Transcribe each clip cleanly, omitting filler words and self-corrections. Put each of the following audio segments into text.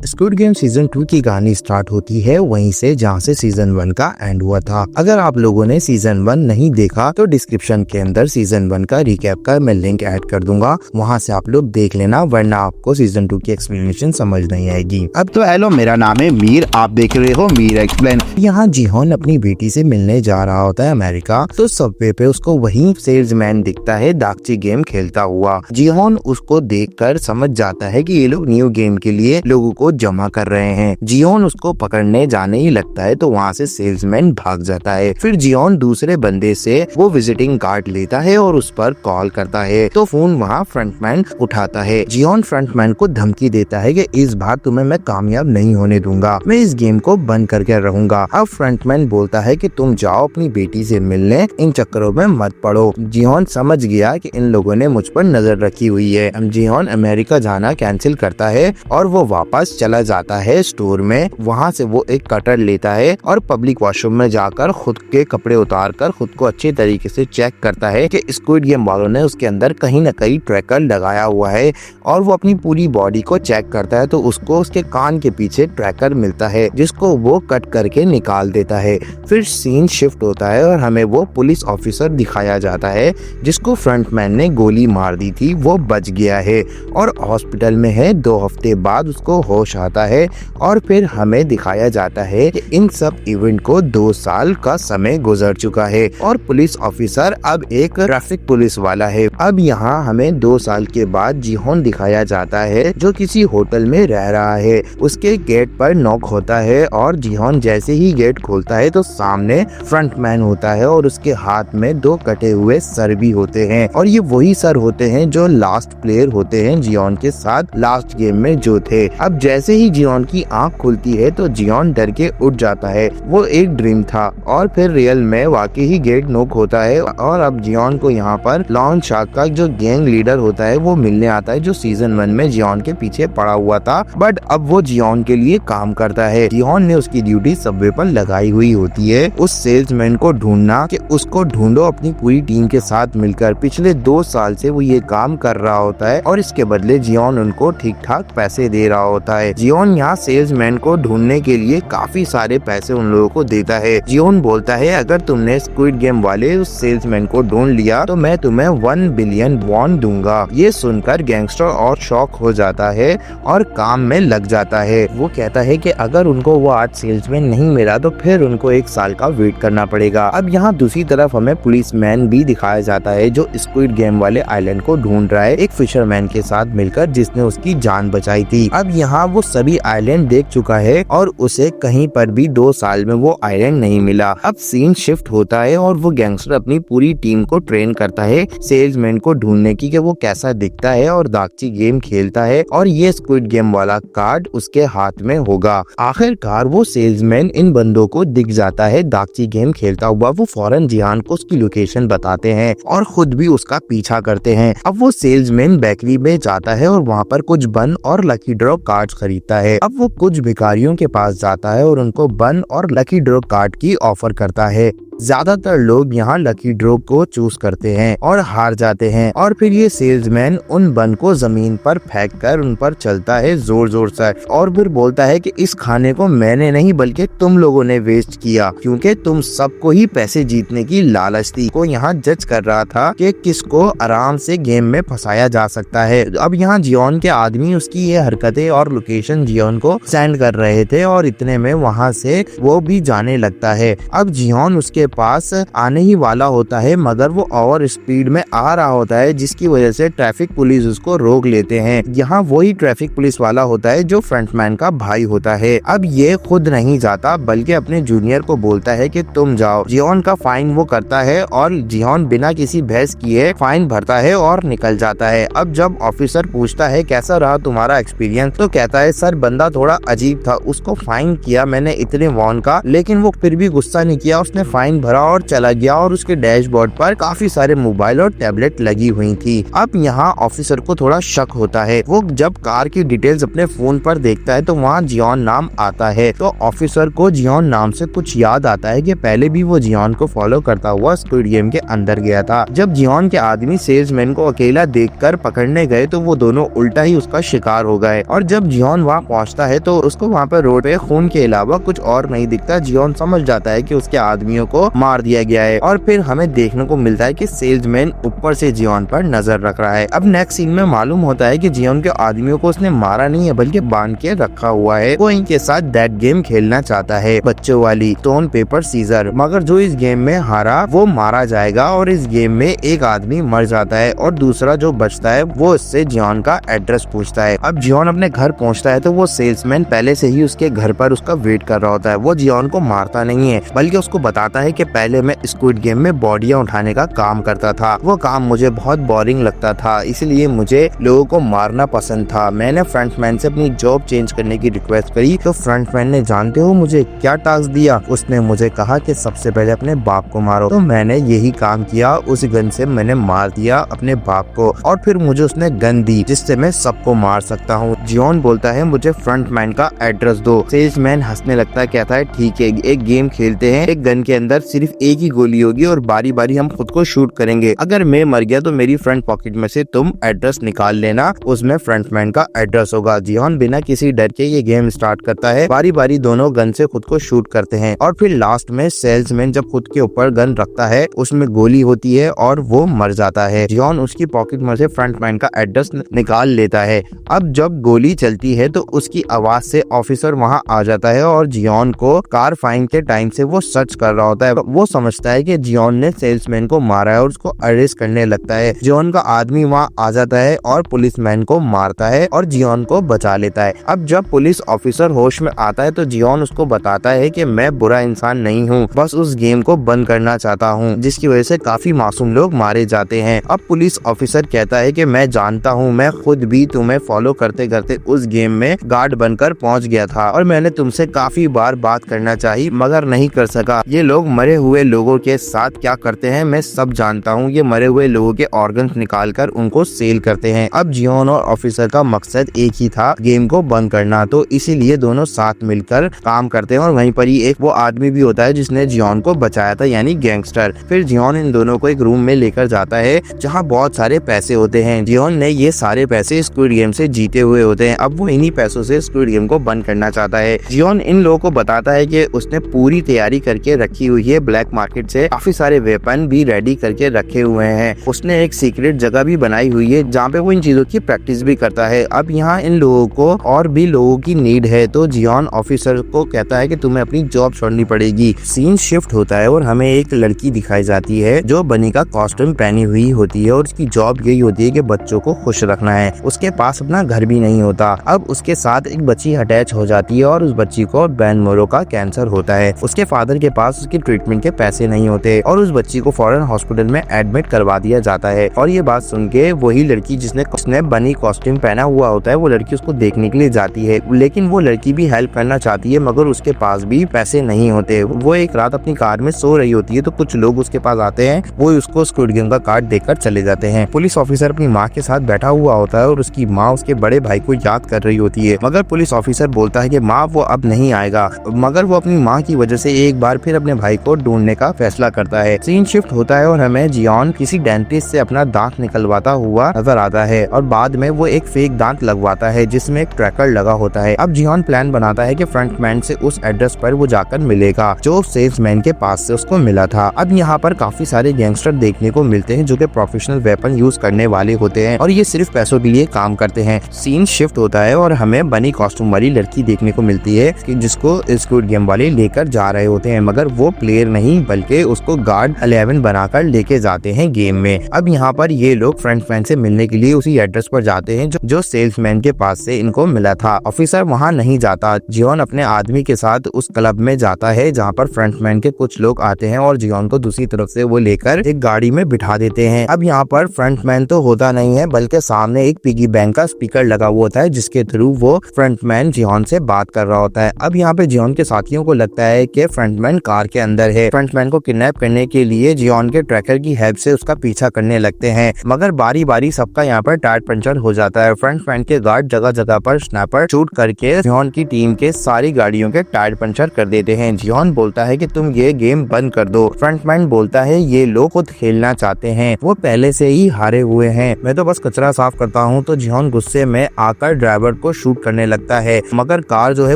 Squid game season 2 की कहानी start होती है वहीं से जहां से सीजन 1 का एंड हुआ था। अगर आप लोगों ने सीजन 1 नहीं देखा तो डिस्क्रिप्शन के अंदर सीजन 1 का रिकैप का मैं लिंक ऐड कर दूंगा, वहां से आप लोग देख लेना, वरना आपको सीजन 2 की एक्सप्लेनेशन समझ नहीं आएगी। अब तो हेलो, मेरा नाम है मीर, आप देख रहे हो मीर एक्सप्लेन। यहाँ जीहोन अपनी बेटी से मिलने जा रहा होता है अमेरिका, तो सबवे पे उसको वही सेल्समैन दिखता है दागची गेम खेलता हुआ। जीहोन उसको देखकर समझ जाता है कि ये लोग न्यू गेम के लिए लोगों को जमा कर रहे हैं। जियोन उसको पकड़ने जाने ही लगता है तो वहाँ से सेल्समैन भाग जाता है। फिर जियोन दूसरे बंदे से वो विजिटिंग कार्ड लेता है और उस पर कॉल करता है, तो फोन वहाँ फ्रंटमैन उठाता है। जियोन फ्रंटमैन को धमकी देता है कि इस बार तुम्हें मैं कामयाब नहीं होने दूंगा, मैं इस गेम को बंद करके रहूंगा। अब फ्रंटमैन बोलता है कि तुम जाओ अपनी बेटी से मिलने, इन चक्करों में मत पड़ो। जियोन समझ गया कि इन लोगों ने मुझ पर नजर रखी हुई है। जियोन अमेरिका जाना कैंसिल करता है और वो वापस चला जाता है स्टोर में। वहाँ से वो एक कटर लेता है और पब्लिक वॉशरूम में जाकर खुद के कपड़े उतार कर खुद को अच्छे तरीके से चेक करता है कि स्क्विड गेम वालों ने उसके अंदर कहीं न कहीं ट्रैकर लगाया हुआ है। और वो अपनी पूरी बॉडी को चेक करता है तो उसको उसके कान के पीछे ट्रैकर मिलता है, जिसको वो कट करके निकाल देता है। फिर सीन शिफ्ट होता है और हमें वो पुलिस ऑफिसर दिखाया जाता है जिसको फ्रंटमैन ने गोली मार दी थी, वो बच गया है और हॉस्पिटल में है। 2 हफ्ते बाद उसको होश आता है और फिर हमें दिखाया जाता है कि इन सब इवेंट को 2 साल का समय गुजर चुका है और पुलिस ऑफिसर अब एक ट्रैफिक पुलिस वाला है। अब यहाँ हमें 2 साल के बाद जिहोन दिखाया जाता है जो किसी होटल में रह रहा है। उसके गेट पर नॉक होता है और जिहोन जैसे ही गेट खोलता है तो सामने फ्रंटमैन होता है और उसके हाथ में 2 कटे हुए सर भी होते हैं और ये वही सर होते हैं जो लास्ट प्लेयर होते हैं जियोन के साथ लास्ट गेम में जो थे। अब जैसे ही जियोन की आंख खुलती है तो जियोन डर के उठ जाता है, वो एक ड्रीम था। और फिर रियल में वाकई ही गेट नॉक होता है और अब जियोन को यहाँ पर लॉन शार्क का जो गैंग लीडर होता है वो मिलने आता है, जो सीजन 1 में जियोन के पीछे पड़ा हुआ था, बट अब वो जियोन के लिए काम करता है। जियोन ने उसकी ड्यूटी सबवे पर लगाई हुई होती है उस सेल्समैन को ढूंढना, कि उसको ढूंढो अपनी पूरी टीम के साथ मिलकर। पिछले 2 साल से वो ये काम कर रहा होता है और इसके बदले जियोन उनको ठीक ठाक पैसे दे रहा होता है। जियोन यहाँ सेल्समैन को ढूंढने के लिए काफी सारे पैसे उन लोगों को देता है। जियोन बोलता है अगर तुमने स्क्विड गेम वाले उस सेल्समैन को ढूंढ लिया तो मैं तुम्हें 1 बिलियन वॉन दूंगा। ये सुनकर गैंगस्टर और शॉक हो जाता है और काम में लग जाता है। वो कहता है कि अगर उनको वो आज सेल्समैन नहीं मिला तो फिर उनको 1 साल का वेट करना पड़ेगा। अब यहाँ दूसरी तरफ हमें पुलिसमैन भी दिखाया जाता है जो स्क्विड गेम वाले आइलैंड को ढूंढ रहा है एक फिशरमैन के साथ मिलकर जिसने उसकी जान बचाई थी। अब यहाँ वो सभी आइलैंड देख चुका है और उसे कहीं पर भी 2 साल में वो आइलैंड नहीं मिला। अब सीन शिफ्ट होता है और वो गैंगस्टर अपनी पूरी टीम को ट्रेन करता है सेल्समैन को ढूंढने की, कि वो कैसा दिखता है और दागची गेम खेलता है और ये स्क्विड गेम वाला कार्ड उसके हाथ में होगा। आखिरकार वो सेल्समैन इन बंदों को दिख जाता है दागची गेम खेलता हुआ। वो फौरन जिहान को उसकी लोकेशन बताते हैं और खुद भी उसका पीछा करते हैं। अब वो सेल्समैन बेकरी में जाता है और वहाँ पर कुछ बन और लकी ड्रॉ कार्ड खरीदता है। अब वो कुछ भिखारियों के पास जाता है और उनको बन और लकी ड्रॉ कार्ड की ऑफर करता है। ज्यादातर लोग यहाँ लकी ड्रॉ को चूज करते हैं और हार जाते हैं और फिर ये सेल्समैन उन बन को जमीन पर फेंक कर उन पर चलता है जोर जोर से और फिर बोलता है कि इस खाने को मैंने नहीं बल्कि तुम लोगों ने वेस्ट किया, क्योंकि तुम सबको ही पैसे जीतने की लालच थी। को यहाँ जज कर रहा था कि किसको आराम से गेम में फंसाया जा सकता है। अब यहाँ जियोन के आदमी उसकी ये हरकतें और लोकेशन जियोन को सेंड कर रहे थे और इतने में वहाँ से वो भी जाने लगता है। अब जियोन उसके पास आने ही वाला होता है मगर वो ओवर स्पीड में आ रहा होता है, जिसकी वजह से ट्रैफिक पुलिस उसको रोक लेते हैं। यहाँ वही ट्रैफिक पुलिस वाला होता है जो फ्रंटमैन का भाई होता है। अब ये खुद नहीं जाता बल्कि अपने जूनियर को बोलता है कि तुम जाओ। जियोन का फाइन वो करता है और जियोन बिना किसी बहस किए फाइन भरता है और निकल जाता है। अब जब ऑफिसर पूछता है कैसा रहा तुम्हारा एक्सपीरियंस, तो कहता है सर बंदा थोड़ा अजीब था, उसको फाइन किया मैंने इतने वॉन का, लेकिन वो फिर भी गुस्सा नहीं किया, उसने फाइन सामान भरा और चला गया और उसके डैशबोर्ड पर काफी सारे मोबाइल और टैबलेट लगी हुई थी। अब यहाँ ऑफिसर को थोड़ा शक होता है। वो जब कार की डिटेल्स अपने फोन पर देखता है तो वहाँ जियोन नाम आता है। तो ऑफिसर को जियोन नाम से कुछ याद आता है कि पहले भी वो जियोन को फॉलो करता हुआ स्क्विड गेम के अंदर गया था। जब जियोन के आदमी सेल्समैन को अकेला देखकर पकड़ने गए तो वो दोनों उल्टा ही उसका शिकार हो गए। और जब जियोन वहाँ पहुँचता है तो उसको वहाँ पर रोड पे खून के अलावा कुछ और नहीं दिखता। जियोन समझ जाता है कि उसके आदमियों को मार दिया गया है और फिर हमें देखने को मिलता है कि सेल्समैन ऊपर से जियोन पर नजर रख रहा है। अब नेक्स्ट सीन में मालूम होता है कि जियोन के आदमियों को उसने मारा नहीं है बल्कि बांध के रखा हुआ है। वो इनके साथ दैट गेम खेलना चाहता है, बच्चों वाली स्टोन पेपर सीजर। मगर जो इस गेम में हारा वो मारा जाएगा और इस गेम में एक आदमी मर जाता है और दूसरा जो बचता है वो उससे जियोन का एड्रेस पूछता है। अब जियोन अपने घर पहुंचता है तो वो सेल्समैन पहले से ही उसके घर पर उसका वेट कर रहा होता है। वो जियोन को मारता नहीं है बल्कि उसको बताता है कि पहले मैं स्क्विड गेम में बॉडियां उठाने का काम करता था। वो काम मुझे बहुत बोरिंग लगता था, इसलिए मुझे लोगों को मारना पसंद था। मैंने फ्रंटमैन से अपनी जॉब चेंज करने की रिक्वेस्ट करी तो फ्रंटमैन ने जानते हो मुझे क्या टास्क दिया? उसने मुझे कहा कि सबसे पहले अपने बाप को मारो। तो मैंने यही काम किया, उस गन से मैंने मार दिया अपने बाप को और फिर मुझे उसने गन दी जिससे मैं सबको मार सकता हूँ। जियोन बोलता है मुझे फ्रंटमैन का एड्रेस दो। सेल्समैन हंसने लगता है, कहता है ठीक है, एक गेम खेलते हैं। एक गन के अंदर सिर्फ एक ही गोली होगी और बारी बारी हम खुद को शूट करेंगे। अगर मैं मर गया तो मेरी फ्रंट पॉकेट में से तुम एड्रेस निकाल लेना, उसमें फ्रंटमैन का एड्रेस होगा। जियोन बिना किसी डर के ये गेम स्टार्ट करता है। बारी बारी दोनों गन से खुद को शूट करते हैं और फिर लास्ट में सेल्समैन जब खुद के ऊपर गन रखता है उसमें गोली होती है और वो मर जाता है। जियोन उसकी पॉकेट में से फ्रंटमैन का एड्रेस निकाल लेता है। अब जब गोली चलती है तो उसकी आवाज से ऑफिसर वहाँ आ जाता है और जियोन को कार फाइन के टाइम से वो सर्च कर रहा होता है। वो समझता है कि जियोन ने सेल्समैन को मारा है और उसको अरेस्ट करने लगता है। जियोन का आदमी वहाँ आ जाता है और पुलिसमैन को मारता है और जियोन को बचा लेता है। अब जब पुलिस ऑफिसर होश में आता है तो जियोन उसको बताता है कि मैं बुरा इंसान नहीं हूँ, बस उस गेम को बंद करना चाहता हूँ जिसकी वजह से काफी मासूम लोग मारे जाते हैं। अब पुलिस ऑफिसर कहता है कि मैं जानता हूँ, मैं खुद भी तुम्हें फॉलो करते करते उस गेम में गार्ड बनकर पहुँच गया था और मैंने तुमसे काफी बार बात करना चाही मगर नहीं कर सका। ये लोग मरे हुए लोगों के साथ क्या करते हैं मैं सब जानता हूँ। ये मरे हुए लोगों के ऑर्गन्स निकालकर उनको सेल करते हैं। अब जियोन और ऑफिसर का मकसद एक ही था, गेम को बंद करना, तो इसीलिए दोनों साथ मिलकर काम करते हैं। और वहीं पर ही एक वो आदमी भी होता है जिसने जियोन को बचाया था, यानी गैंगस्टर। फिर जियोन इन दोनों को एक रूम में लेकर जाता है जहाँ बहुत सारे पैसे होते हैं। जियोन ने ये सारे पैसे स्क्विड गेम से जीते हुए होते हैं। अब वो इन्हीं पैसों से स्क्विड गेम को बंद करना चाहता है। जियोन इन लोगों को बताता है कि उसने पूरी तैयारी करके रखी हुई है, ब्लैक मार्केट से काफी सारे वेपन भी रेडी करके रखे हुए हैं। उसने एक सीक्रेट जगह भी बनाई हुई है जहाँ पे वो इन चीजों की प्रैक्टिस भी करता है। अब यहाँ इन लोगों को और भी लोगों की नीड है तो जियोन ऑफिसर को कहता है कि तुम्हें अपनी जॉब छोड़नी पड़ेगी। सीन शिफ्ट होता है और हमें एक लड़की दिखाई जाती है जो बनी का कॉस्ट्यूम पहनी हुई होती है और उसकी जॉब यही होती है कि बच्चों को खुश रखना है। उसके पास अपना घर भी नहीं होता। अब उसके साथ एक बच्ची अटैच हो जाती है और उस बच्ची को बैन मोरो का कैंसर होता है। उसके फादर के पास उसकी ट्रीटमेंट के पैसे नहीं होते और उस बच्ची को फौरन हॉस्पिटल में एडमिट करवा दिया जाता है। और ये बात सुन के वही लड़की जिसने बनी कॉस्ट्यूम पहना हुआ होता है वो लड़की उसको देखने के लिए जाती है, लेकिन वो लड़की भी हेल्प करना चाहती है मगर उसके पास भी पैसे नहीं होते। वो एक रात अपनी कार में सो रही होती है तो कुछ लोग उसके पास आते हैं, वो उसको स्क्विड गेम का कार्ड देकर चले जाते हैं। पुलिस ऑफिसर अपनी माँ के साथ बैठा हुआ होता है और उसकी माँ उसके बड़े भाई को याद कर रही होती है मगर पुलिस ऑफिसर बोलता है कि माँ वो अब नहीं आएगा, मगर वो अपनी माँ की वजह से एक बार फिर अपने भाई को ढूंढने का फैसला करता है। सीन शिफ्ट होता है और हमें जियोन किसी डेंटिस्ट से अपना दांत निकलवाता हुआ नजर आता है और बाद में वो एक फेक दांत लगवाता है जिसमें एक ट्रैकर लगा होता है। अब जियोन प्लान बनाता है कि फ्रंटमैन से उस एड्रेस पर वो जाकर मिलेगा जो सेल्समैन के पास से उसको मिला था। अब यहाँ पर काफी सारे गैंगस्टर देखने को मिलते हैं जो कि प्रोफेशनल वेपन यूज करने वाले होते हैं और ये सिर्फ पैसों के लिए काम करते हैं। सीन शिफ्ट होता है और हमें बनी कॉस्ट्यूम वाली लड़की देखने को मिलती है कि जिसको स्क्विड गेम वाले लेकर जा रहे होते हैं मगर वो प्लेयर नहीं बल्कि उसको गार्ड 11 बनाकर लेके जाते हैं गेम में। अब यहाँ पर ये लोग फ्रंटमैन से मिलने के लिए उसी एड्रेस पर जाते हैं जो सेल्समैन के पास से इनको मिला था। ऑफिसर वहाँ नहीं जाता। जियोन अपने आदमी के साथ उस क्लब में जाता है जहाँ पर फ्रंटमैन के कुछ लोग आते हैं और जियोन को दूसरी तरफ से वो लेकर एक गाड़ी में बिठा देते हैं। अब यहाँ पर फ्रंटमैन तो होता नहीं है बल्कि सामने एक पिगी बैंक का स्पीकर लगा हुआ होता है जिसके थ्रू वो फ्रंटमैन जियोन से बात कर रहा होता है। अब यहाँ पे जियोन के साथियों को लगता है कि फ्रंटमैन कार के अंदर अंदर है। फ्रंटमैन को किडनैप करने के लिए जियोन के ट्रैकर की हेल्प से उसका पीछा करने लगते हैं, मगर बारी बारी सबका यहाँ पर टायर पंचर हो जाता है। फ्रंटमैन के गार्ड जगह जगह पर स्नैपर शूट करके जियोन की टीम के सारी गाड़ियों के टायर पंचर कर देते हैं। जियोन बोलता है कि तुम ये गेम बंद कर दो। फ्रंटमैन बोलता है ये लोग खुद खेलना चाहते हैं, वो पहले से ही हारे हुए हैं, मैं तो बस कचरा साफ करता हूँ। तो जियोन गुस्से में आकर ड्राइवर को शूट करने लगता है, मगर कार जो है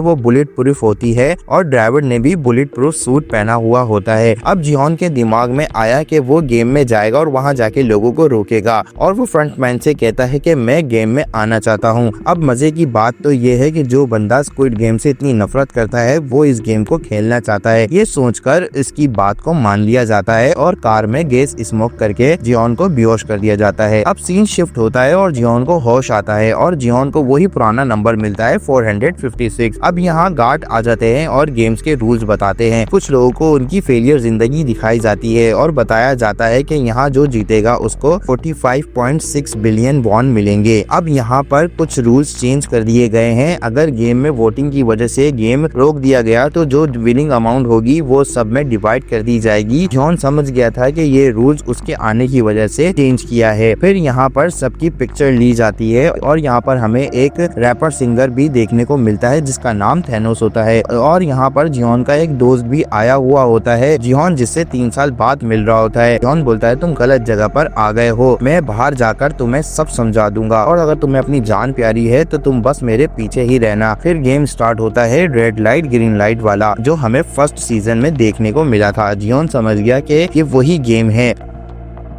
वो बुलेट प्रूफ होती है और ड्राइवर ने भी बुलेट प्रूफ सूट पहना हुआ होता है। अब जियोन के दिमाग में आया कि वो गेम में जाएगा और वहाँ जाके लोगों को रोकेगा, और वो फ्रंटमैन से कहता है कि मैं गेम में आना चाहता हूँ। अब मजे की बात तो ये है कि जो बंदा स्क्विड गेम से इतनी नफरत करता है वो इस गेम को खेलना चाहता है। ये सोचकर इसकी बात को मान लिया जाता है और कार में गैस स्मोक करके जियोन को बेहोश कर दिया जाता है। अब सीन शिफ्ट होता है और जियोन को होश आता है और जियोन को वही पुराना नंबर मिलता है 456। अब यहाँ गार्ड आ जाते हैं और गेम्स के रूल्स बताते हैं। कुछ लोगों को उनकी फेलियर जिंदगी दिखाई जाती है और बताया जाता है कि यहाँ जो जीतेगा उसको 45.6 बिलियन वॉन मिलेंगे। अब यहाँ पर कुछ रूल्स चेंज कर दिए गए हैं। अगर गेम में वोटिंग की वजह से गेम रोक दिया गया तो जो विनिंग अमाउंट होगी वो सब में डिवाइड कर दी जाएगी। जॉन समझ गया था कि ये रूल्स उसके आने की वजह से चेंज किया है। फिर यहाँ पर सबकी पिक्चर ली जाती है और यहाँ पर हमें एक रैपर सिंगर भी देखने को मिलता है जिसका नाम थैनोस होता है, और यहाँ पर जियोन का एक दोस्त भी आया हुआ होता है, जियोन जिससे 3 साल बाद मिल रहा होता है। जियोन बोलता है तुम गलत जगह पर आ गए हो, मैं बाहर जाकर तुम्हें सब समझा दूंगा और अगर तुम्हें अपनी जान प्यारी है तो तुम बस मेरे पीछे ही रहना। फिर गेम स्टार्ट होता है रेड लाइट ग्रीन लाइट वाला, जो हमें फर्स्ट सीजन में देखने को मिला था। जियोन समझ गया कि ये वही गेम है।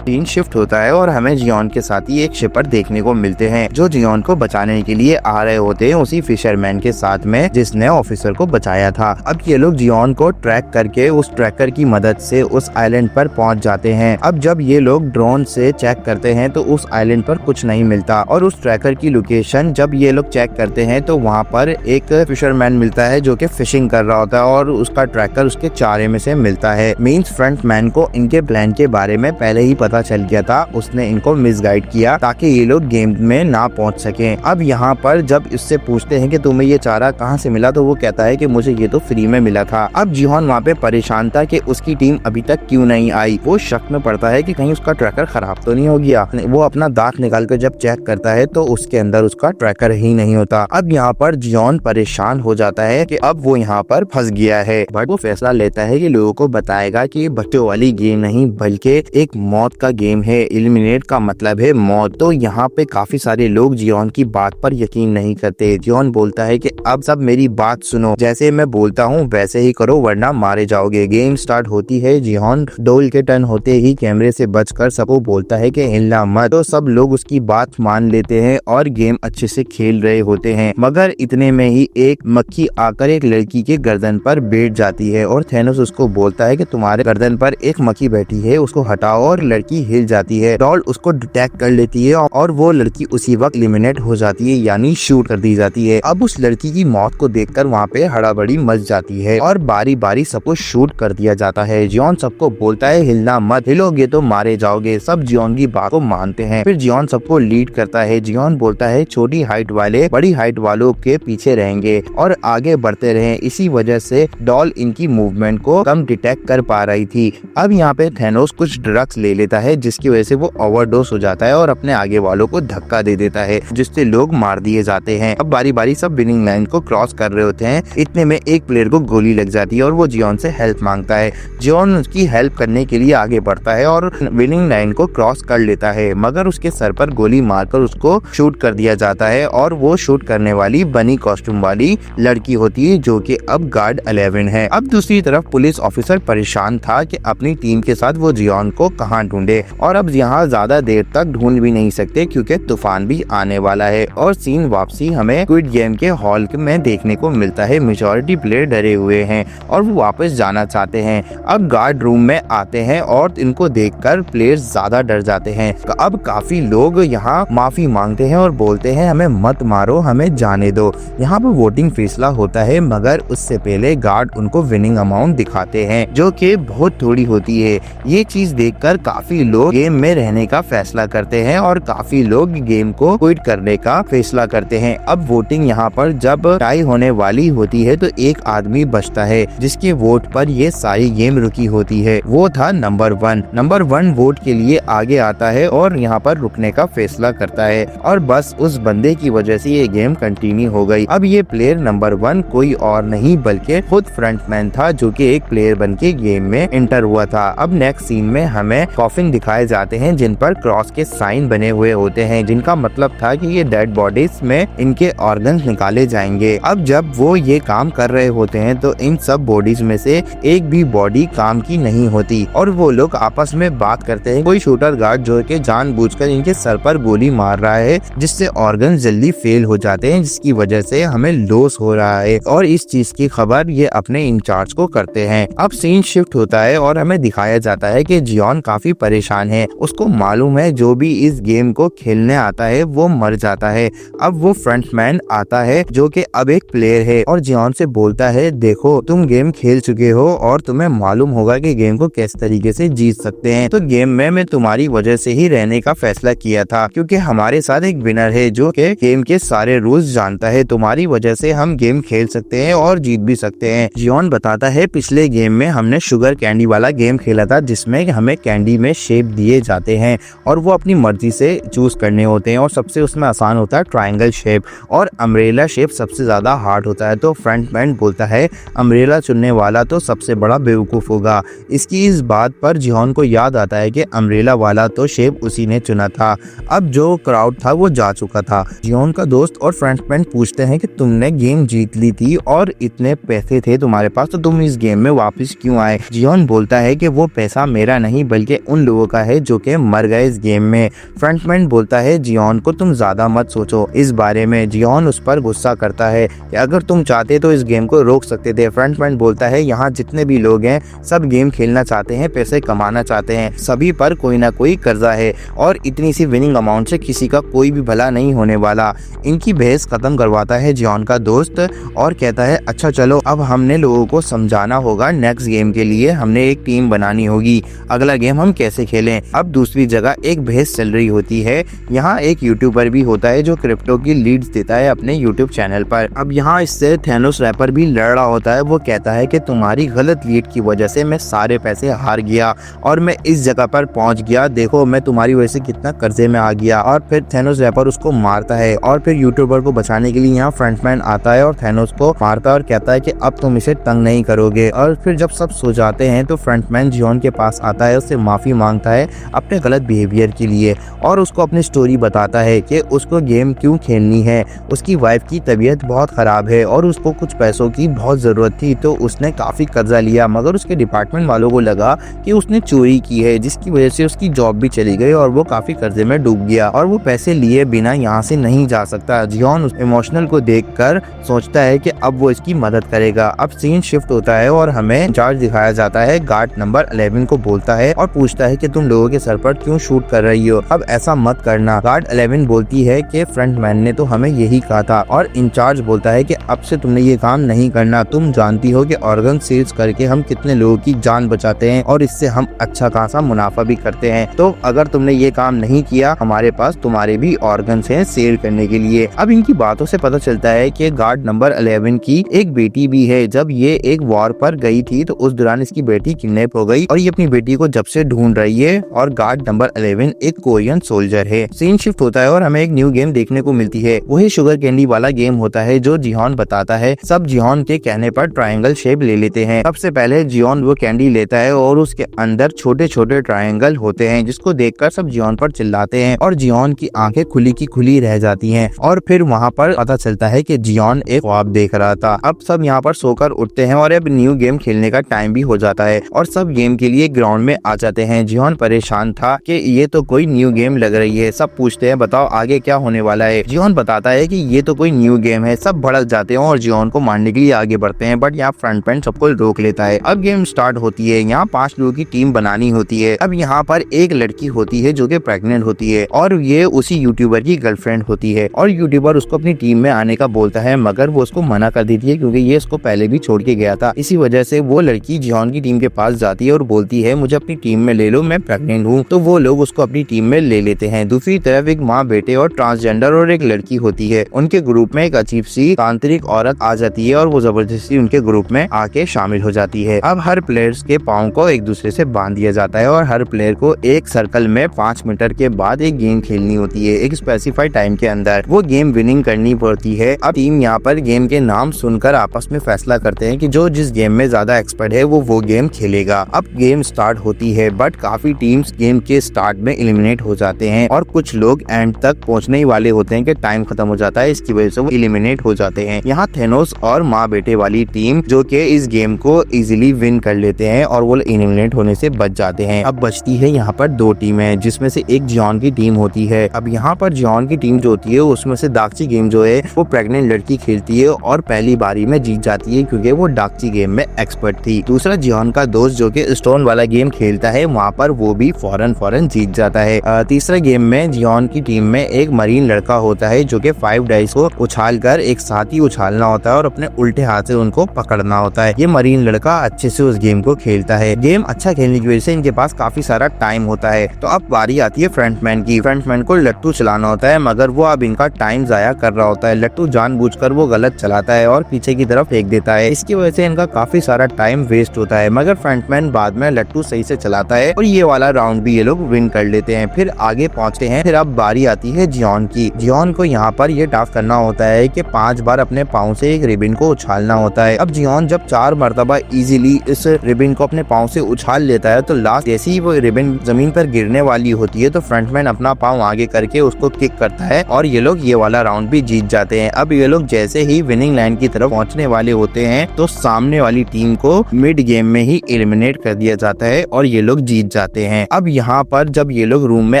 सीन शिफ्ट होता है और हमें जियोन के साथ ही एक शिपर देखने को मिलते हैं जो जियोन को बचाने के लिए आ रहे होते हैं, उसी फिशरमैन के साथ में जिसने ऑफिसर को बचाया था। अब ये लोग जियोन को ट्रैक करके उस ट्रैकर की मदद से उस आइलैंड पर पहुंच जाते हैं। अब जब ये लोग ड्रोन से चेक करते हैं तो उस आइलैंड पर कुछ नहीं मिलता और उस ट्रैकर की लोकेशन जब ये लोग चेक करते हैं तो वहाँ पर एक फिशरमैन मिलता है जो कि फिशिंग कर रहा होता है और उसका ट्रैकर उसके चारे में से मिलता है। मींस फ्रंटमैन को इनके प्लान के बारे में पहले ही पता चल गया था, उसने इनको मिसगाइड किया ताकि ये लोग गेम में ना पहुंच सकें। अब यहाँ पर जब इससे पूछते हैं कि तुम्हें ये चारा कहाँ से मिला तो वो कहता है कि मुझे ये तो फ्री में मिला था। अब जियोन वहाँ पे परेशान था कि उसकी टीम अभी तक क्यों नहीं आई। वो शक में पड़ता है कि कहीं उसका ट्रैकर खराब तो नहीं हो गया। वो अपना दांत निकाल कर जब चेक करता है तो उसके अंदर उसका ट्रैकर ही नहीं होता। अब यहाँ पर जियोन परेशान हो जाता है कि अब वो यहाँ पर फंस गया है, बट वो फैसला लेता है कि लोगों को बताएगा कि ये बच्चों वाली गेम नहीं बल्कि एक मौत का गेम है। एलिमिनेट का मतलब है मौत। तो यहाँ पे काफी सारे लोग जियोन की बात पर यकीन नहीं करते। जियोन बोलता है कि अब सब मेरी बात सुनो, जैसे मैं बोलता हूँ वैसे ही करो वरना मारे जाओगे। गेम स्टार्ट होती है। जियोन डोल के टर्न होते ही कैमरे से बचकर सबको बोलता है कि हिलना मत। तो सब लोग उसकी बात मान लेते हैं और गेम अच्छे से खेल रहे होते हैं, मगर इतने में ही एक मक्खी आकर एक लड़की के गर्दन पर बैठ जाती है और थैनोस उसको बोलता है कि तुम्हारे गर्दन पर एक मक्खी बैठी है, उसको हटाओ, और लड़की हिल जाती है। डॉल उसको डिटेक्ट कर लेती है और वो लड़की उसी वक्त एलिमिनेट हो जाती है, यानी शूट कर दी जाती है। अब उस लड़की की मौत को देखकर वहाँ पे हड़ाबड़ी मच जाती है और बारी बारी सबको शूट कर दिया जाता है। जियोन सबको बोलता है हिलना मत, हिलोगे तो मारे जाओगे। सब जियोन की बात को मानते हैं। फिर जियोन सबको लीड करता है। जियोन बोलता है छोटी हाइट वाले बड़ी हाइट वालों के पीछे रहेंगे और आगे बढ़ते रहे। इसी वजह से डॉल इनकी मूवमेंट को कम डिटेक्ट कर पा रही थी। अब यहाँ पे थैनोस कुछ ड्रग्स ले लेता है जिसकी वजह से वो ओवरडोज हो जाता है और अपने आगे वालों को धक्का दे देता है जिससे लोग मार दिए जाते हैं। अब बारी बारी सब विनिंग लाइन को क्रॉस कर रहे होते हैं। इतने में एक प्लेयर को गोली लग जाती है और वो जियोन से हेल्प मांगता है। जियोन उसकी हेल्प करने के लिए आगे बढ़ता है और विनिंग लाइन को क्रॉस कर लेता है, मगर उसके सर पर गोली मारकर उसको शूट कर दिया जाता है और वो शूट करने वाली बनी कॉस्ट्यूम वाली लड़की होती है जो कि अब गार्ड 11 है। अब दूसरी तरफ पुलिस ऑफिसर परेशान था कि अपनी टीम के साथ वो जियोन को कहाँ ढूंढे, और अब यहाँ ज्यादा देर तक ढूंढ भी नहीं सकते क्योंकि तूफान भी आने वाला है। और सीन वापसी हमें स्क्विड गेम के हॉल में देखने को मिलता है। मेजॉरिटी प्लेयर डरे हुए हैं और वो वापस जाना चाहते हैं। अब गार्ड रूम में आते हैं और इनको देखकर प्लेयर्स ज्यादा डर जाते हैं। अब काफी लोग यहाँ माफी मांगते हैं और बोलते हैं हमें मत मारो, हमें जाने दो। यहाँ पर वोटिंग फैसला होता है, मगर उससे पहले गार्ड उनको विनिंग अमाउंट दिखाते हैं जो कि बहुत थोड़ी होती है। ये चीज देखकर काफी काफी लोग गेम में रहने का फैसला करते हैं और काफी लोग गेम को क्विट करने का फैसला करते हैं। अब वोटिंग यहाँ पर जब टाई होने वाली होती है तो एक आदमी बचता है जिसके वोट पर ये सारी गेम रुकी होती है, वो था नंबर 1। नंबर 1 वोट के लिए आगे आता है और यहाँ पर रुकने का फैसला करता है और बस उस बंदे की वजह से ये गेम कंटिन्यू हो गई। अब ये प्लेयर नंबर 1 कोई और नहीं बल्कि खुद फ्रंटमैन था जो कि एक प्लेयर बन के गेम में एंटर हुआ था। अब नेक्स्ट सीन में हमें कॉफिन दिखाए जाते हैं जिन पर क्रॉस के साइन बने हुए होते हैं, जिनका मतलब था कि ये डेड बॉडीज में इनके ऑर्गन्स निकाले जाएंगे। अब जब वो ये काम कर रहे होते हैं तो इन सब बॉडीज में से एक भी बॉडी काम की नहीं होती और वो लोग आपस में बात करते हैं। कोई शूटर गार्ड जो कि जानबूझकर इनके सर पर गोली मार रहा है जिससे ऑर्गन जल्दी फेल हो जाते हैं, जिसकी वजह से हमें लॉस हो रहा है और इस चीज की खबर ये अपने इंचार्ज को करते हैं। अब सीन शिफ्ट होता है और हमें दिखाया जाता है कि जियोन काफी परेशान है। उसको मालूम है जो भी इस गेम को खेलने आता है वो मर जाता है। अब वो फ्रंटमैन आता है जो कि अब एक प्लेयर है और जियोन से बोलता है, देखो तुम गेम खेल चुके हो और तुम्हें मालूम होगा कि गेम को किस तरीके से जीत सकते हैं। तो गेम में मैं तुम्हारी वजह से ही रहने का फैसला किया था क्योंकि हमारे साथ एक विनर है जो कि गेम के सारे रूल्स जानता है। तुम्हारी वजह से हम गेम खेल सकते हैं और जीत भी सकते हैं। जियोन बताता है, पिछले गेम में हमने शुगर कैंडी वाला गेम खेला था जिसमें हमें कैंडी में शेप दिए जाते हैं और वो अपनी मर्जी से चूज करने होते हैं और सबसे उसमें आसान होता है ट्रायंगल शेप और अम्ब्रेला शेप सबसे ज्यादा हार्ड होता है। तो फ्रंटमैन बोलता है, अम्ब्रेला चुनने वाला तो सबसे बड़ा बेवकूफ होगा। इसकी इस बात पर जियोन को याद आता है कि अम्ब्रेला वाला तो शेप उसी ने चुना था। अब जो क्राउड था वो जा चुका था। जियोन का दोस्त और फ्रंटमैन पूछते हैं कि तुमने गेम जीत ली थी और इतने पैसे थे तुम्हारे पास तो तुम इस गेम में वापस क्यों आए। जियोन बोलता है कि वो पैसा मेरा नहीं बल्कि उन लोगों का है जो कि मर गए इस गेम में। फ्रंटमैन बोलता है, जियोन को तुम ज्यादा मत सोचो इस बारे में। जियोन उस पर गुस्सा करता है कि अगर तुम चाहते तो इस गेम को रोक सकते थे। फ्रंटमैन बोलता है, यहाँ जितने भी लोग हैं सब गेम खेलना चाहते हैं, पैसे कमाना चाहते हैं, सभी पर कोई ना कोई कर्जा है और इतनी सी विनिंग अमाउंट से किसी का कोई भी भला नहीं होने वाला। इनकी बहस खत्म करवाता है जियोन का दोस्त और कहता है, अच्छा चलो अब हमने लोगों को समझाना होगा, नेक्स्ट गेम के लिए हमने एक टीम बनानी होगी, अगला गेम हम कैसे खेलें। अब दूसरी जगह एक बहस चल रही होती है। यहाँ एक यूट्यूबर भी होता है जो क्रिप्टो की लीड्स देता है अपने यूट्यूब चैनल पर। अब यहाँ इससे थैनोस रैपर भी लड़ रहा होता है। वो कहता है कि तुम्हारी गलत लीड की वजह से मैं सारे पैसे हार गया और मैं इस जगह पर पहुंच गया, देखो मैं तुम्हारी वजह से कितना कर्जे में आ गया। और फिर थैनोस रैपर उसको मारता है और फिर यूट्यूबर को बचाने के लिए यहाँ फ्रंटमैन आता है और थैनोस को मारता है और कहता है कि अब तुम इसे तंग नहीं करोगे। और फिर जब सब सो जाते हैं तो फ्रंटमैन जियोन के पास आता है, उससे माफी मांगता है अपने गलत बिहेवियर के लिए और उसको अपनी स्टोरी बताता है कि उसको गेम क्यों खेलनी है। उसकी वाइफ की तबीयत बहुत खराब है और उसको कुछ पैसों की बहुत जरूरत थी तो उसने काफी कर्जा लिया, मगर उसके डिपार्टमेंट वालों को लगा कि उसने चोरी की है जिसकी वजह से उसकी जॉब भी चली गई और वो काफी कर्जे में डूब गया और वो पैसे लिए बिना यहाँ से नहीं जा सकता। जियोन उस इमोशनल को देखकर सोचता है कि अब वो इसकी मदद करेगा। अब सीन शिफ्ट होता है और हमें इंचार्ज दिखाया जाता है। गार्ड नंबर 11 को बोलता है और पूछता है कि तुम लोगों के सर पर क्यों शूट कर रही हो, अब ऐसा मत करना। गार्ड 11 बोलती है कि फ्रंटमैन ने तो हमें यही कहा था और इंचार्ज बोलता है कि अब से तुमने ये काम नहीं करना, तुम जानती हो कि ऑर्गन सेल्स करके हम कितने लोगों की जान बचाते हैं और इससे हम अच्छा खासा मुनाफा भी करते हैं, तो अगर तुमने ये काम नहीं किया हमारे पास तुम्हारे भी ऑर्गन्स हैं सेल करने के लिए। अब इनकी बातों से पता चलता है कि गार्ड नंबर 11 की एक बेटी भी है। जब ये एक वॉर पर गई थी तो उस दौरान इसकी बेटी किडनैप हो गई और ये अपनी बेटी को जब से ढूंढ रही है और गार्ड नंबर 11 एक कोरियन सोल्जर है। सीन शिफ्ट होता है और हमें एक न्यू गेम देखने को मिलती है। वही शुगर कैंडी वाला गेम होता है जो जियोन बताता है। सब जियोन के कहने पर ट्रायंगल शेप ले लेते हैं। सबसे पहले जियोन वो कैंडी लेता है और उसके अंदर छोटे छोटे ट्रायंगल होते हैं जिसको देखकर सब जियोन पर चिल्लाते हैं और जियोन की आंखें खुली की खुली रह जाती हैं और फिर वहाँ पर पता चलता है कि जियोन एक ख्वाब देख रहा था। अब सब यहाँ पर सोकर उठते हैं और अब न्यू गेम खेलने का टाइम भी हो जाता है और सब गेम के लिए ग्राउंड में आ जाते हैं। जियोन परेशान था कि ये तो कोई न्यू गेम लग रही है। सब पूछते हैं बताओ आगे क्या होने वाला है। जियोन बताता है कि ये तो कोई न्यू गेम है। सब भड़क जाते हैं और जियोन को मारने के लिए आगे बढ़ते हैं, बट यहाँ फ्रंटमैन सबको रोक लेता है। अब गेम स्टार्ट होती है। यहाँ 5 लोगों की टीम बनानी होती है। अब यहाँ पर एक लड़की होती है जो कि प्रेग्नेंट होती है और ये उसी यूट्यूबर की गर्लफ्रेंड होती है और यूट्यूबर उसको अपनी टीम में आने का बोलता है, मगर वो उसको मना कर देती है क्योंकि ये इसको पहले भी छोड़ के गया था। इसी वजह से वो लड़की जियोन की टीम के पास जाती है और बोलती है मुझे अपनी टीम में ले लो, मैं प्रेग्नेंट हूँ, तो वो लोग उसको अपनी टीम में ले लेते हैं। दूसरी तरफ एक माँ बेटे और ट्रांसजेंडर और एक लड़की होती है। उनके ग्रुप में एक अजीब सी तांत्रिक औरत आ जाती है और वो जबरदस्ती उनके ग्रुप में आके शामिल हो जाती है। अब हर प्लेयर्स के पाँव को एक दूसरे से बांध दिया जाता है और हर प्लेयर को एक सर्कल में 5 मीटर के बाद एक गेम खेलनी होती है, एक स्पेसिफाइड टाइम के अंदर। वो गेम विनिंग करनी पड़ती है। अब टीम यहाँ पर गेम के नाम सुनकर आपस में फैसला करते हैं कि जो जिस गेम में ज्यादा एक्सपर्ट है वो गेम खेलेगा। अब गेम स्टार्ट होती है, बट काफी टीम्स गेम के स्टार्ट में एलिमिनेट हो जाते हैं और कुछ लोग एंड तक पहुंचने ही वाले होते हैं कि टाइम खत्म हो जाता है, इसकी वजह से वो एलिमिनेट हो जाते हैं। यहाँ थेनोस और माँ बेटे वाली टीम जो कि इस गेम को इजीली विन कर लेते हैं और वो एलिमिनेट होने से बच जाते हैं। अब बचती है यहाँ पर 2 टीमें, जिसमें से एक जियोन की टीम होती है। अब यहाँ पर जियोन की टीम जो होती है उसमें से दाक्ची गेम जो है वो प्रेग्नेंट लड़की खेलती है और पहली बारी में जीत जाती है क्योंकि वो दाक्ची गेम में एक्सपर्ट थी। दूसरा जियोन का दोस्त जो कि स्टोन वाला गेम खेलता है, वहाँ पर वो भी फौरन जीत जाता है। तीसरे गेम में जियोन की टीम में एक मरीन लड़का होता है जो कि 5 डाइस को उछाल कर एक साथ ही उछालना होता है और अपने उल्टे हाथ से उनको पकड़ना होता है। ये मरीन लड़का अच्छे से उस गेम को खेलता है। गेम अच्छा खेलने की वजह से इनके पास काफी सारा टाइम होता है। तो अब बारी आती है फ्रंटमैन की। फ्रंटमैन को लट्टू चलाना होता है, मगर वो अब इनका टाइम जाया कर रहा होता है। लट्टू जानबूझकर वो गलत चलाता है और पीछे की तरफ फेंक देता है। इसकी वजह से इनका काफी सारा टाइम वेस्ट होता है, मगर फ्रंटमैन बाद में लट्टू सही से चलाता है और ये वाला राउंड भी ये लोग विन कर लेते हैं। फिर आगे पहुंचते हैं। फिर अब बारी आती है जियोन की। जियोन को यहाँ पर ये टास्क करना होता है कि 5 बार अपने पाँव से एक रिबन को उछालना होता है। अब जियोन जब 4 मरतबा इजीली इस रिबन को अपने पाँव से उछाल लेता है तो लास्ट जैसे ही वो रिबन जमीन पर गिरने वाली होती है तो फ्रंटमैन अपना पाँव आगे करके उसको किक करता है और ये लोग ये वाला राउंड भी जीत जाते हैं। अब ये लोग जैसे ही विनिंग लाइन की तरफ पहुंचने वाले होते हैं तो सामने वाली टीम को मिड गेम में ही एलिमिनेट कर दिया जाता है और ये लोग जीत जाते हैं। अब यहाँ पर जब ये लोग रूम में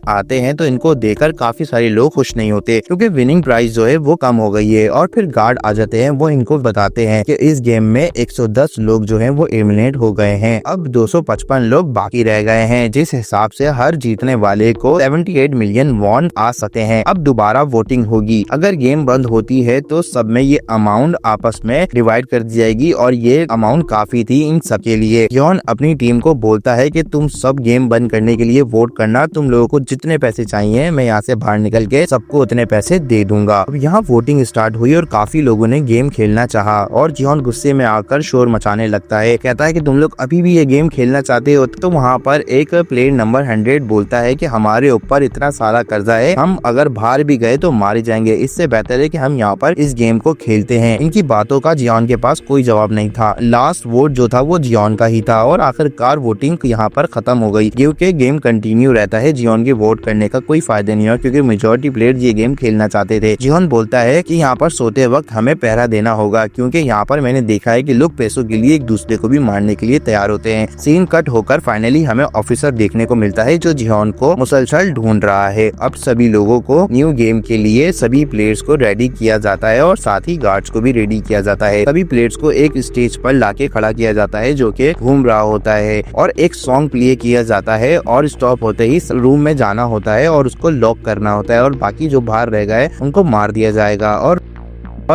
आते हैं तो इनको देखकर काफी सारे लोग खुश नहीं होते क्योंकि विनिंग प्राइस जो है वो कम हो गई है। और फिर गार्ड आ जाते हैं, वो इनको बताते हैं कि इस गेम में 110 लोग जो हैं वो एलिमिनेट हो गए हैं। अब 255 लोग बाकी रह गए हैं, जिस हिसाब से हर जीतने वाले को 78 मिलियन वॉन आ सकते हैं। अब दोबारा वोटिंग होगी। अगर गेम बंद होती है तो सब में ये अमाउंट आपस में डिवाइड कर दी जाएगी और ये अमाउंट काफी थी इन सब के लिए। जियोन अपनी टीम को बोलता है कि तुम सब गेम बंद करने के लिए वोट करना, तुम लोगों को जितने पैसे चाहिए मैं यहाँ से बाहर निकल के सबको उतने पैसे दे दूंगा। अब यहाँ वोटिंग स्टार्ट हुई और काफी लोगों ने गेम खेलना चाहा और जियोन गुस्से में आकर शोर मचाने लगता है। कहता है कि तुम लोग अभी भी ये गेम खेलना चाहते हो। तो वहाँ पर एक प्लेयर नंबर 100 बोलता है कि हमारे ऊपर इतना सारा कर्जा है, हम अगर बाहर भी गए तो मारे जाएंगे, इससे बेहतर है कि हम यहाँ पर इस गेम को खेलते हैं। इनकी बातों का जियोन के पास कोई जवाब नहीं था। लास्ट वोट जो था वो जियोन का ही था और आखिरकार वोटिंग यहाँ पर खत्म हो गई क्योंकि गेम कंटिन्यू रहता है। जियोन के वोट करने का कोई फायदा नहीं हुआ क्योंकि मेजॉरिटी प्लेयर ये गेम खेलना चाहते थे। जियोन बोलता है कि यहाँ पर सोते वक्त हमें पहरा देना होगा क्योंकि यहाँ पर मैंने देखा है कि लोग पैसों के लिए एक दूसरे को भी मारने के लिए तैयार होते हैं। सीन कट होकर फाइनली हमें ऑफिसर देखने को मिलता है जो जियोन को मुसलसल ढूंढ रहा है। अब सभी लोगों को न्यू गेम के लिए सभी प्लेयर्स को रेडी किया जाता है और साथ ही गार्ड्स को भी रेडी किया जाता है। सभी प्लेयर्स को एक स्टेज पर लाके खड़ा किया जाता है जो कि घूम रहा होता है और एक सॉन्ग प्ले किया जाता है और स्टॉप होते ही रूम में जाना होता है और उसको लॉक करना होता है और बाकी जो बाहर रह गए उनको मार दिया जाएगा और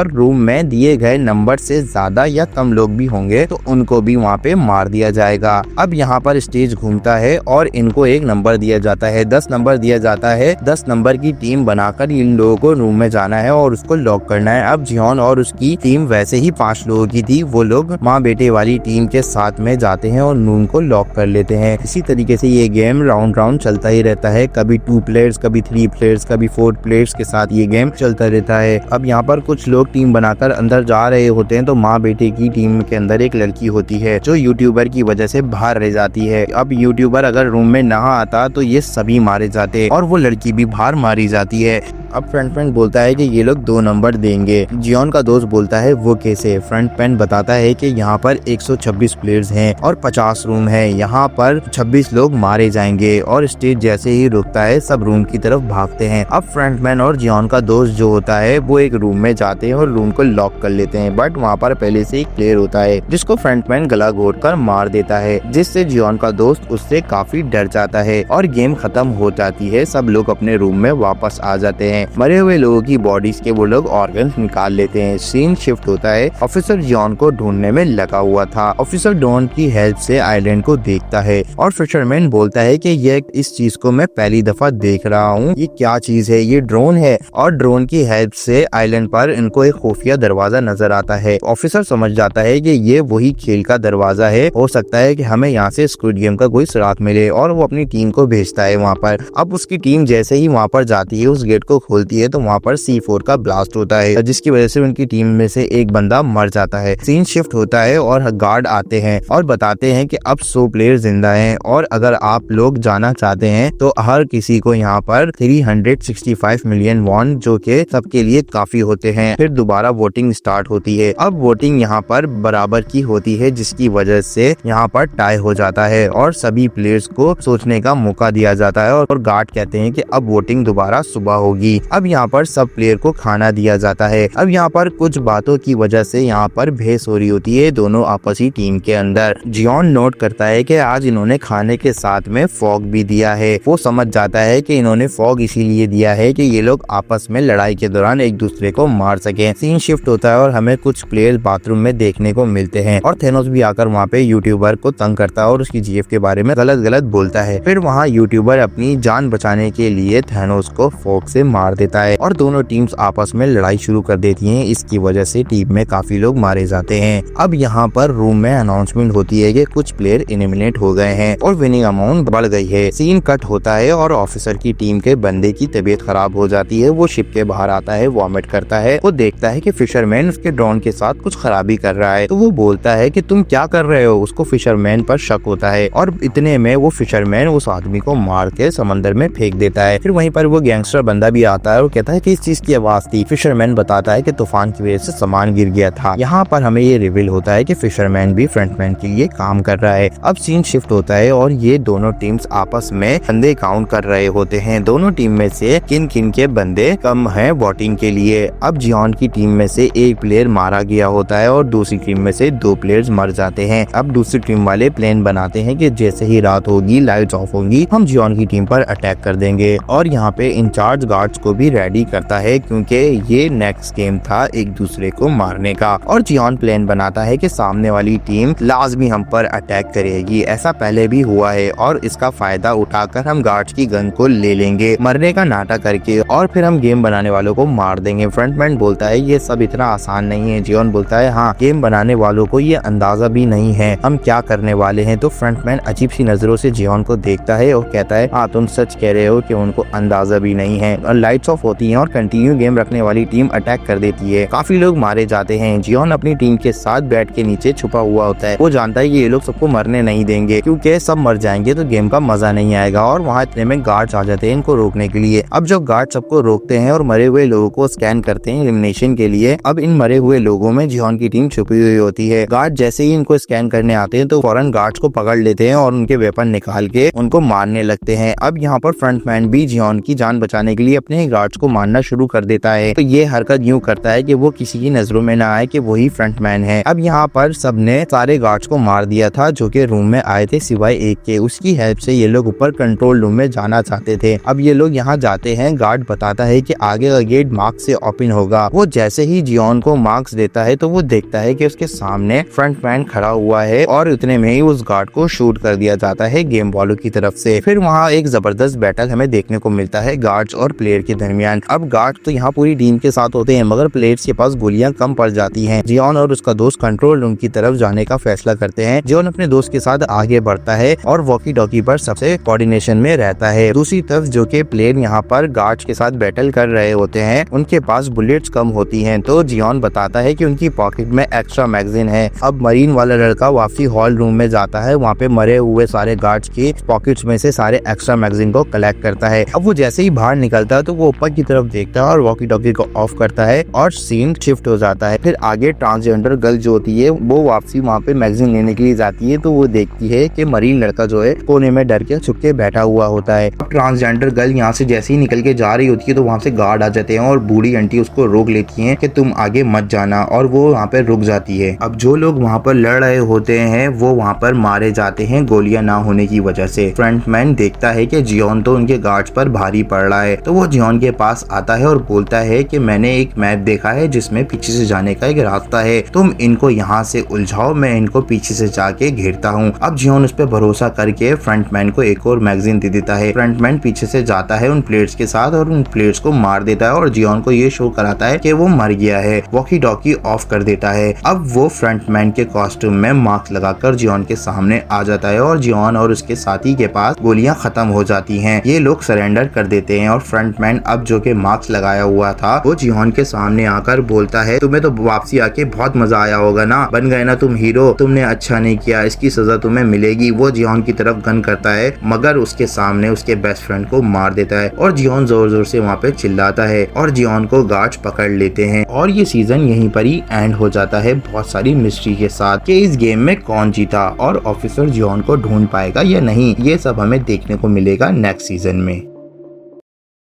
रूम में दिए गए नंबर से ज्यादा या कम लोग भी होंगे तो उनको भी वहाँ पे मार दिया जाएगा। अब यहाँ पर स्टेज घूमता है और इनको एक नंबर दिया जाता है, 10 नंबर दिया जाता है। 10 नंबर की टीम बनाकर इन लोगों को रूम में जाना है और उसको लॉक करना है। अब जियोन और उसकी टीम वैसे ही 5 लोगों की थी, वो लोग माँ बेटे वाली टीम के साथ में जाते हैं और रूम को लॉक कर लेते हैं। इसी तरीके से ये गेम राउंड चलता ही रहता है, कभी 2 प्लेयर्स, कभी 3 प्लेयर्स, कभी 4 प्लेयर्स के साथ ये गेम चलता रहता है। अब यहाँ पर कुछ लोग टीम बनाकर अंदर जा रहे होते हैं तो माँ बेटे की टीम के अंदर एक लड़की होती है जो यूट्यूबर की वजह से बाहर रह जाती है। अब यूट्यूबर अगर रूम में ना आता तो ये सभी मारे जाते और वो लड़की भी बाहर मारी जाती है। अब फ्रंट पैन बोलता है कि ये लोग 2 नंबर देंगे। जियोन का दोस्त बोलता है वो कैसे। फ्रंट पैन बताता है कि यहाँ पर 126 प्लेयर्स हैं और 50 रूम है, यहाँ पर 26 लोग मारे जाएंगे और स्टेज जैसे ही रुकता है सब रूम की तरफ भागते हैं। अब फ्रंट मैन और जियोन का दोस्त जो होता है वो एक रूम में जाते हैं और रूम को लॉक कर लेते हैं, बट वहाँ पर पहले से एक प्लेयर होता है जिसको फ्रंट मैन गला घोट कर मार देता है, जिससे जियोन का दोस्त उससे काफी डर जाता है और गेम खत्म हो जाती है। सब लोग अपने रूम में वापस आ जाते हैं। हैं। मरे हुए लोगों की बॉडीज के वो लोग ऑर्गन्स निकाल लेते हैं। सीन शिफ्ट होता है, ऑफिसर जॉन को ढूंढने में लगा हुआ था। ऑफिसर डॉन की हेल्प से आइलैंड को देखता है और फिशरमैन बोलता है कि ये इस चीज को मैं पहली दफा देख रहा हूँ, ये क्या चीज है, ये ड्रोन है। और ड्रोन की हेल्प से आइलैंड पर इनको एक खुफिया दरवाजा नजर आता है। ऑफिसर समझ जाता है कि ये वही खेल का दरवाजा है, हो सकता है कि हमें यहाँ से स्क्विड गेम का कोई सुराग मिले, और वो अपनी टीम को भेजता है वहाँ पर। अब उसकी टीम जैसे ही वहाँ पर जाती है, उस गेट को खोलती है, तो वहाँ पर C4 का ब्लास्ट होता है, जिसकी वजह से उनकी टीम में से एक बंदा मर जाता है। सीन शिफ्ट होता है और गार्ड आते हैं और बताते हैं कि अब 100 प्लेयर जिंदा हैं, और अगर आप लोग जाना चाहते हैं तो हर किसी को यहाँ पर 365 मिलियन वॉन, जो कि सबके लिए काफी होते हैं। फिर दोबारा वोटिंग स्टार्ट होती है। अब वोटिंग यहाँ पर बराबर की होती है, जिसकी वजह से यहाँ पर टाई हो जाता है और सभी प्लेयर्स को सोचने का मौका दिया जाता है, और गार्ड कहते हैं कि अब वोटिंग दोबारा सुबह होगी। अब यहाँ पर सब प्लेयर को खाना दिया जाता है। अब यहाँ पर कुछ बातों की वजह से यहाँ पर बहस हो रही होती है दोनों आपसी टीम के अंदर। जियोन नोट करता है कि आज इन्होंने खाने के साथ में फॉग भी दिया है। वो समझ जाता है कि इन्होंने फॉग इसीलिए दिया है कि ये लोग आपस में लड़ाई के दौरान एक दूसरे को मार सके। सीन शिफ्ट होता है और हमें कुछ प्लेयर बाथरूम में देखने को मिलते हैं, और थेनोस भी आकर वहाँ पे यूट्यूबर को तंग करता है और उसकी जीएफ के बारे में गलत बोलता है। फिर वहाँ यूट्यूबर अपनी जान बचाने के लिए थेनोस को फॉग से मार देता है, और दोनों टीम्स आपस में लड़ाई शुरू कर देती हैं। इसकी वजह से टीम में काफी लोग मारे जाते हैं। अब यहाँ पर रूम में अनाउंसमेंट होती है कि कुछ प्लेयर एलिमिनेट हो गए हैं और विनिंग अमाउंट बढ़ गई है। सीन कट होता है और ऑफिसर की टीम के बंदे की तबीयत खराब हो जाती है। वो शिप के बाहर आता है, वॉमिट करता है। वो देखता है कि फिशरमैन उसके ड्रोन के साथ कुछ खराबी कर रहा है, तो वो बोलता है कि तुम क्या कर रहे हो। उसको फिशरमैन पर शक होता है, और इतने में वो फिशरमैन उस आदमी को मार के समंदर में फेंक देता है। फिर वहीं पर वो गैंगस्टर बंदा भी आता है और कहता है कि इस चीज की आवाज थी। फिशरमैन बताता है कि तूफान की वजह से सामान गिर गया था। यहाँ पर हमें ये रिवील होता है कि फिशरमैन भी फ्रंटमैन के लिए काम कर रहा है। अब सीन शिफ्ट होता है और ये दोनों टीम्स आपस में बंदे काउंट कर रहे होते हैं। दोनों टीम में से किन किन के बंदे कम हैं वोटिंग के लिए। अब जियोन की टीम में से एक प्लेयर मारा गया होता है और दूसरी टीम में से 2 प्लेयर्स मर जाते हैं। अब दूसरी टीम वाले प्लान बनाते हैं कि जैसे ही रात होगी, लाइट्स ऑफ होंगी, हम जियोन की टीम पर अटैक कर देंगे। और यहाँ पे इंचार्ज गार्ड्स को भी रेडी करता है, क्योंकि ये नेक्स्ट गेम था एक दूसरे को मारने का। और जियोन प्लान बनाता है कि सामने वाली टीम लाजमी हम पर अटैक करेगी। ऐसा पहले भी हुआ है, और इसका फायदा उठाकर हम गार्ड्स की गन को ले लेंगे मरने का नाटक करके, और फिर हम गेम बनाने वालों को मार देंगे। फ्रंटमैन बोलता है ये सब इतना आसान नहीं है। जियोन बोलता है हाँ, गेम बनाने वालों को ये अंदाजा भी नहीं है हम क्या करने वाले हैं। तो फ्रंटमैन अजीब सी नजरों से जियोन को देखता है और कहता है हाँ, तुम सच कह रहे हो कि उनको अंदाजा भी नहीं है। और लाइट्स ऑफ होती हैं और कंटिन्यू गेम रखने वाली टीम अटैक कर देती है। काफी लोग मारे जाते हैं। जियोन अपनी टीम के साथ बेड के नीचे छुपा हुआ होता है। वो जानता है कि ये लोग सबको मरने नहीं देंगे, क्योंकि सब मर जाएंगे तो गेम का मजा नहीं आएगा। और वहाँ इतने में गार्ड्स आ जाते हैं इनको रोकने के लिए। अब जो गार्ड सबको रोकते हैं और मरे हुए लोगों को स्कैन करते हैं एलिमिनेशन के लिए। अब इन मरे हुए लोगों में जियोन की टीम छुपी हुई होती है। गार्ड जैसे ही इनको स्कैन करने आते हैं तो फौरन गार्ड्स को पकड़ लेते हैं और उनके वेपन निकाल के उनको मारने लगते हैं। अब यहाँ पर फ्रंटमैन भी जियोन की जान बचाने के लिए अपने गार्ड्स को मारना शुरू कर देता है। तो ये हरकत यूं करता है कि वो किसी की नजरों में ना आए कि वही फ्रंटमैन है। अब यहाँ पर सबने सारे गार्ड्स को मार दिया था जो कि रूम में आए थे सिवाय एक के। उसकी हेल्प से ये लोग ऊपर कंट्रोल रूम में जाना चाहते थे। अब ये लोग यहाँ जाते हैं। गार्ड बताता है कि आगे का गेट मार्क्स से ओपन होगा। वो जैसे ही जियोन को मार्क्स देता है तो वो देखता है कि उसके सामने फ्रंटमैन खड़ा हुआ है, और इतने में ही उस गार्ड को शूट कर दिया जाता है गेम वालों की तरफ से। फिर वहाँ एक जबरदस्त बैटल हमें देखने को मिलता है गार्ड्स और प्लेयर के दरमियान। अब गार्ड तो यहाँ पूरी टीम के साथ होते हैं, मगर प्लेयर्स के पास गोलियां कम पड़ जाती हैं। जियोन और उसका दोस्त कंट्रोल रूम की तरफ जाने का फैसला करते हैं। जियोन अपने दोस्त के साथ आगे बढ़ता है और वॉकी टॉकी पर सबसे कोऑर्डिनेशन में रहता है। दूसरी तरफ जो के प्लेयर यहाँ पर गार्ड्स के साथ बैटल कर रहे होते हैं, उनके पास बुलेट्स कम होती हैं। तो जियोन बताता है कि उनकी पॉकेट में एक्स्ट्रा मैगजीन है। अब मरीन वाला लड़का वापसी हॉल रूम में जाता है। वहाँ पे मरे हुए सारे गार्ड्स की पॉकेट्स में से सारे एक्स्ट्रा मैगजीन को कलेक्ट करता है। अब वो जैसे ही बाहर निकलता है तो वो ऊपर की तरफ देखता है और वॉकी टॉकी को ऑफ करता है और सीन शिफ्ट हो जाता है। फिर आगे ट्रांसजेंडर गर्ल जो होती है वो वापसी वहाँ पे मैगजीन लेने के लिए जाती है। तो वो देखती है कि मरीन लड़का जो है कोने में डर के छुप के बैठा हुआ होता है। अब ट्रांसजेंडर गर्ल यहाँ से जैसे ही निकल के जा रही होती है तो वहाँ से गार्ड आ जाते हैं और बूढ़ी आंटी उसको रोक लेती है कि तुम आगे मत जाना, और वो वहाँ पे रुक जाती है। अब जो लोग वहाँ पर लड़ रहे होते हैं वो वहाँ पर मारे जाते हैं गोलियां ना होने की वजह से। फ्रंटमैन देखता है कि जियोन तो उनके गार्ड्स पर भारी पड़ रहा है, तो वो जियोन जियोन के पास आता है और बोलता है कि मैंने एक मैप देखा है जिसमें पीछे से जाने का एक रास्ता है, तुम इनको यहाँ से उलझाओ, मैं इनको पीछे से जाके घेरता हूँ। अब जियोन उस पर भरोसा करके फ्रंटमैन को एक और मैगजीन दे देता है। फ्रंटमैन पीछे से जाता है उन प्लेयर्स के साथ और उन प्लेयर्स को मार देता है और जियोन को ये शो कराता है कि वो मर गया है। वॉकी टॉकी ऑफ कर देता है। अब वो फ्रंटमैन के कॉस्ट्यूम में मास्क लगाकर जियोन के सामने आ जाता है और जियोन और उसके साथी के पास गोलियां खत्म हो जाती हैं। ये लोग सरेंडर कर देते हैं और फ्रंटमैन अब जो कि मास्क लगाया हुआ था वो जियोन के सामने आकर बोलता है, तुम्हें तो वापसी आके बहुत मजा आया होगा ना, बन गए ना तुम हीरो, तुमने अच्छा नहीं किया, इसकी सजा तुम्हें मिलेगी। वो जियोन की तरफ गन करता है मगर उसके सामने उसके बेस्ट फ्रेंड को मार देता है और जियोन जोर जोर से वहाँ पे चिल्लाता है और जियोन को गार्ड्स पकड़ लेते हैं। और ये सीजन यहीं पर ही एंड हो जाता है बहुत सारी मिस्ट्री के साथ कि इस गेम में कौन जीता और ऑफिसर जियोन को ढूंढ पाएगा या नहीं। ये सब हमें देखने को मिलेगा नेक्स्ट सीजन में।